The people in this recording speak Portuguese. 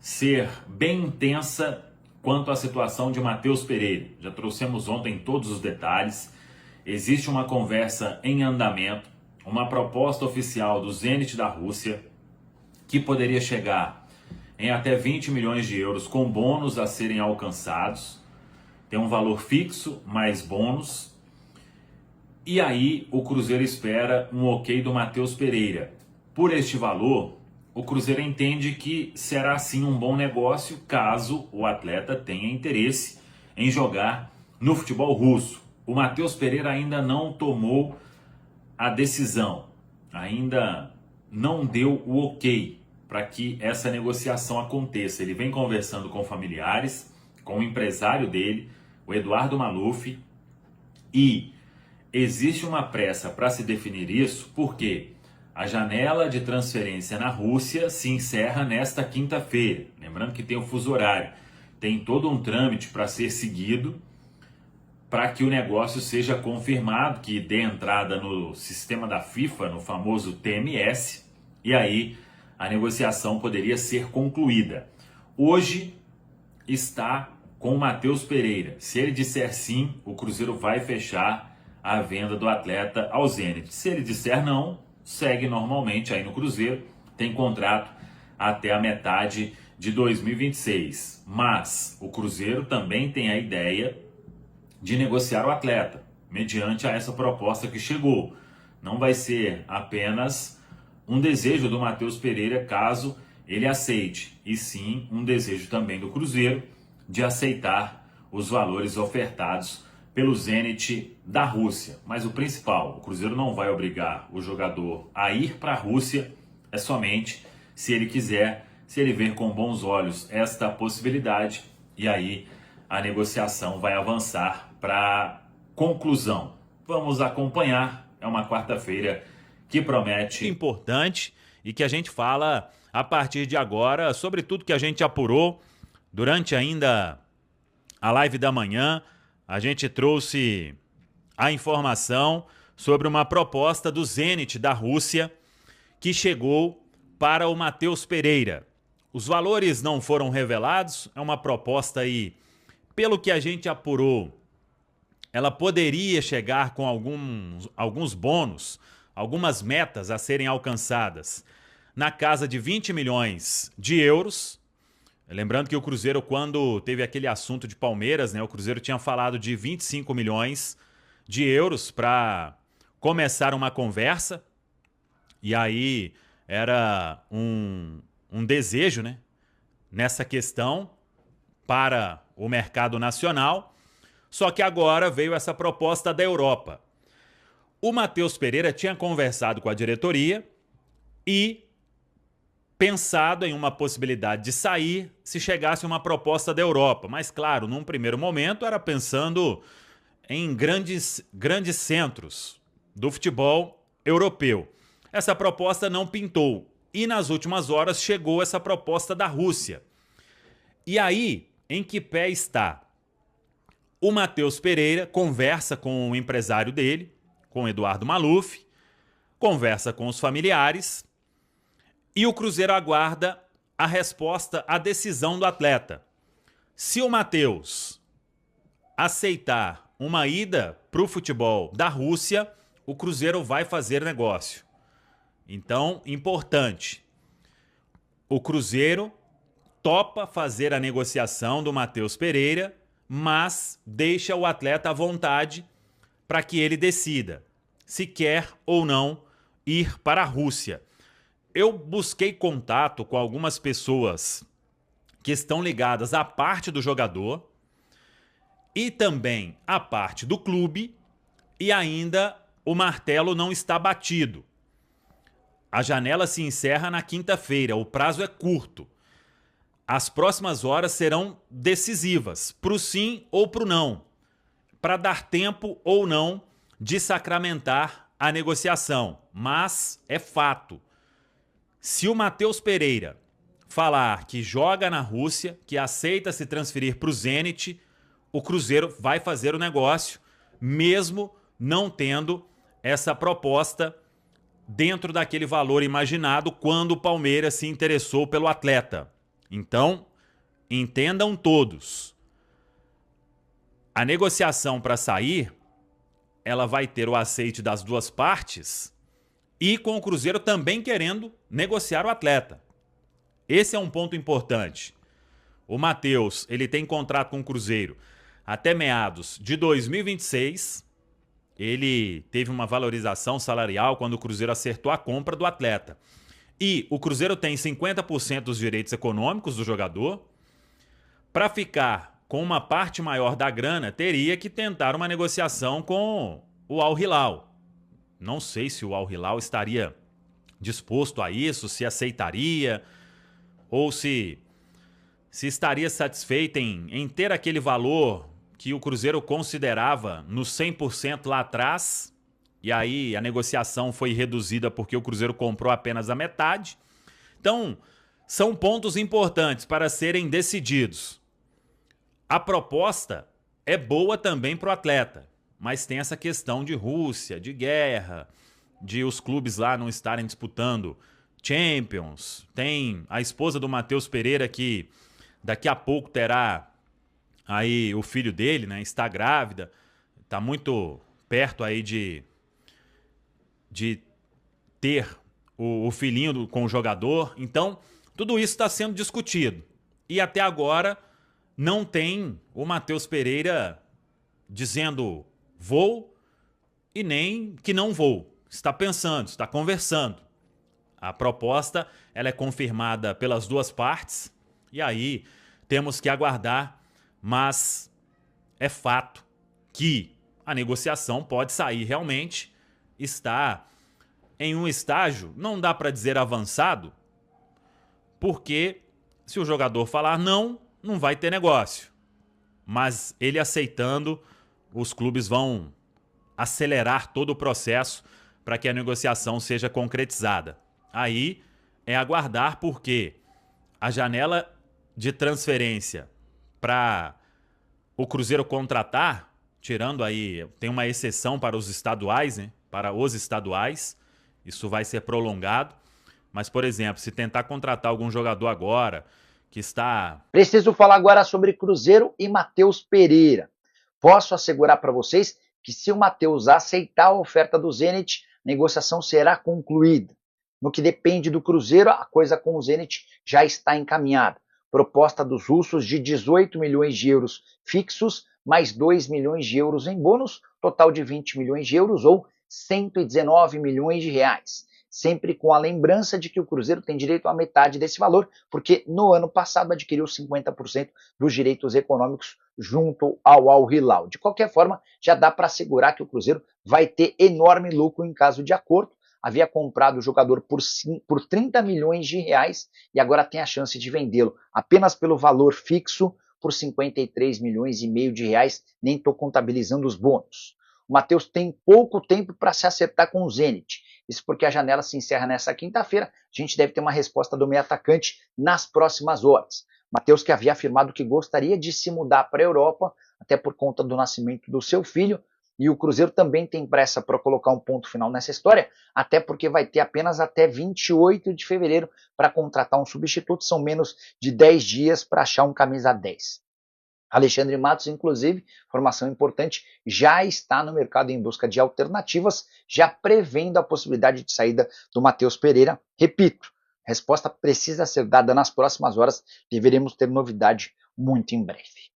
ser bem intensa quanto à situação de Matheus Pereira. Já trouxemos ontem todos os detalhes. Existe uma conversa em andamento, uma proposta oficial do Zenit da Rússia, que poderia chegar em até 20 milhões de euros com bônus a serem alcançados. Tem um valor fixo mais bônus. E aí o Cruzeiro espera um ok do Matheus Pereira. Por este valor, o Cruzeiro entende que será sim um bom negócio caso o atleta tenha interesse em jogar no futebol russo. O Matheus Pereira ainda não tomou a decisão, ainda não deu o ok para que essa negociação aconteça. Ele vem conversando com familiares, com o empresário dele, o Eduardo Maluf, e existe uma pressa para se definir isso porque a janela de transferência na Rússia se encerra nesta quinta-feira. Lembrando que tem o fuso horário, tem todo um trâmite para ser seguido para que o negócio seja confirmado, que dê entrada no sistema da FIFA, no famoso TMS, e aí a negociação poderia ser concluída. Hoje está com o Matheus Pereira. Se ele disser sim, o Cruzeiro vai fechar a venda do atleta ao Zenit. Se ele disser não, segue normalmente aí no Cruzeiro, tem contrato até a metade de 2026. Mas o Cruzeiro também tem a ideia de negociar o atleta, mediante a essa proposta que chegou. Não vai ser apenas um desejo do Matheus Pereira caso ele aceite, e sim um desejo também do Cruzeiro de aceitar os valores ofertados pelo Zenit da Rússia. Mas o principal, o Cruzeiro não vai obrigar o jogador a ir para a Rússia, é somente se ele quiser, se ele ver com bons olhos esta possibilidade, e aí a negociação vai avançar para conclusão. Vamos acompanhar, é uma quarta-feira que promete importante e que a gente fala a partir de agora sobre tudo que a gente apurou durante ainda a live da manhã. A gente trouxe a informação sobre uma proposta do Zenit da Rússia que chegou para o Matheus Pereira. Os valores não foram revelados, é uma proposta aí, pelo que a gente apurou, ela poderia chegar com alguns bônus, algumas metas a serem alcançadas na casa de 20 milhões de euros. Lembrando que o Cruzeiro, quando teve aquele assunto de Palmeiras, né, o Cruzeiro tinha falado de 25 milhões de euros para começar uma conversa. E aí era um desejo, né, nessa questão para o mercado nacional. Só que agora veio essa proposta da Europa. O Matheus Pereira tinha conversado com a diretoria e pensado em uma possibilidade de sair se chegasse uma proposta da Europa. Mas, claro, num primeiro momento era pensando em grandes centros do futebol europeu. Essa proposta não pintou. E nas últimas horas chegou essa proposta da Rússia. E aí, em que pé está? O Matheus Pereira conversa com o empresário dele, com o Eduardo Maluf, conversa com os familiares e o Cruzeiro aguarda a resposta, a decisão do atleta. Se o Matheus aceitar uma ida para o futebol da Rússia, o Cruzeiro vai fazer negócio. Então, importante, o Cruzeiro topa fazer a negociação do Matheus Pereira, mas deixa o atleta à vontade para que ele decida se quer ou não ir para a Rússia. Eu busquei contato com algumas pessoas que estão ligadas à parte do jogador e também à parte do clube, e ainda o martelo não está batido. A janela se encerra na quinta-feira, o prazo é curto. As próximas horas serão decisivas, para o sim ou para o não, para dar tempo ou não de sacramentar a negociação. Mas é fato. Se o Matheus Pereira falar que joga na Rússia, que aceita se transferir para o Zenit, o Cruzeiro vai fazer o negócio, mesmo não tendo essa proposta dentro daquele valor imaginado quando o Palmeiras se interessou pelo atleta. Então, entendam todos. A negociação para sair, ela vai ter o aceite das duas partes e com o Cruzeiro também querendo negociar o atleta. Esse é um ponto importante. O Matheus, ele tem contrato com o Cruzeiro até meados de 2026. Ele teve uma valorização salarial quando o Cruzeiro acertou a compra do atleta. E o Cruzeiro tem 50% dos direitos econômicos do jogador. Para ficar com uma parte maior da grana, teria que tentar uma negociação com o Al Hilal. Não sei se o Al Hilal estaria disposto a isso, se aceitaria, ou se estaria satisfeito em ter aquele valor que o Cruzeiro considerava no 100% lá atrás, e aí a negociação foi reduzida porque o Cruzeiro comprou apenas a metade. Então, são pontos importantes para serem decididos. A proposta é boa também para o atleta, mas tem essa questão de Rússia, de guerra, de os clubes lá não estarem disputando Champions. Tem a esposa do Matheus Pereira que daqui a pouco terá aí o filho dele, né? Está grávida, está muito perto aí de ter o filhinho com o jogador. Então, tudo isso está sendo discutido. E até agora não tem o Matheus Pereira dizendo vou e nem que não vou. Está pensando, está conversando. A proposta ela é confirmada pelas duas partes e aí temos que aguardar, mas é fato que a negociação pode sair realmente, está em um estágio, não dá para dizer avançado, porque se o jogador falar não, não vai ter negócio. Mas ele aceitando, os clubes vão acelerar todo o processo para que a negociação seja concretizada. Aí é aguardar, porque a janela de transferência para o Cruzeiro contratar, tirando aí, tem uma exceção para os estaduais, né? Para os estaduais, isso vai ser prolongado. Mas, por exemplo, se tentar contratar algum jogador agora que está... Preciso falar agora sobre Cruzeiro e Matheus Pereira. Posso assegurar para vocês que se o Matheus aceitar a oferta do Zenit, a negociação será concluída. No que depende do Cruzeiro, a coisa com o Zenit já está encaminhada. Proposta dos russos de 18 milhões de euros fixos, mais 2 milhões de euros em bônus, total de 20 milhões de euros ou 119 milhões de reais. Sempre com a lembrança de que o Cruzeiro tem direito à metade desse valor, porque no ano passado adquiriu 50% dos direitos econômicos junto ao Al Hilal. De qualquer forma, já dá para assegurar que o Cruzeiro vai ter enorme lucro em caso de acordo. Havia comprado o jogador por 30 milhões de reais e agora tem a chance de vendê-lo apenas pelo valor fixo por 53 milhões e meio de reais, nem estou contabilizando os bônus. O Matheus tem pouco tempo para se acertar com o Zenit. Isso porque a janela se encerra nessa quinta-feira. A gente deve ter uma resposta do meio atacante nas próximas horas. Matheus, que havia afirmado que gostaria de se mudar para a Europa, até por conta do nascimento do seu filho, e o Cruzeiro também tem pressa para colocar um ponto final nessa história, até porque vai ter apenas até 28 de fevereiro para contratar um substituto, são menos de 10 dias para achar um camisa 10. Alexandre Matos, inclusive, informação importante, já está no mercado em busca de alternativas, já prevendo a possibilidade de saída do Matheus Pereira. Repito, a resposta precisa ser dada nas próximas horas, deveremos ter novidade muito em breve.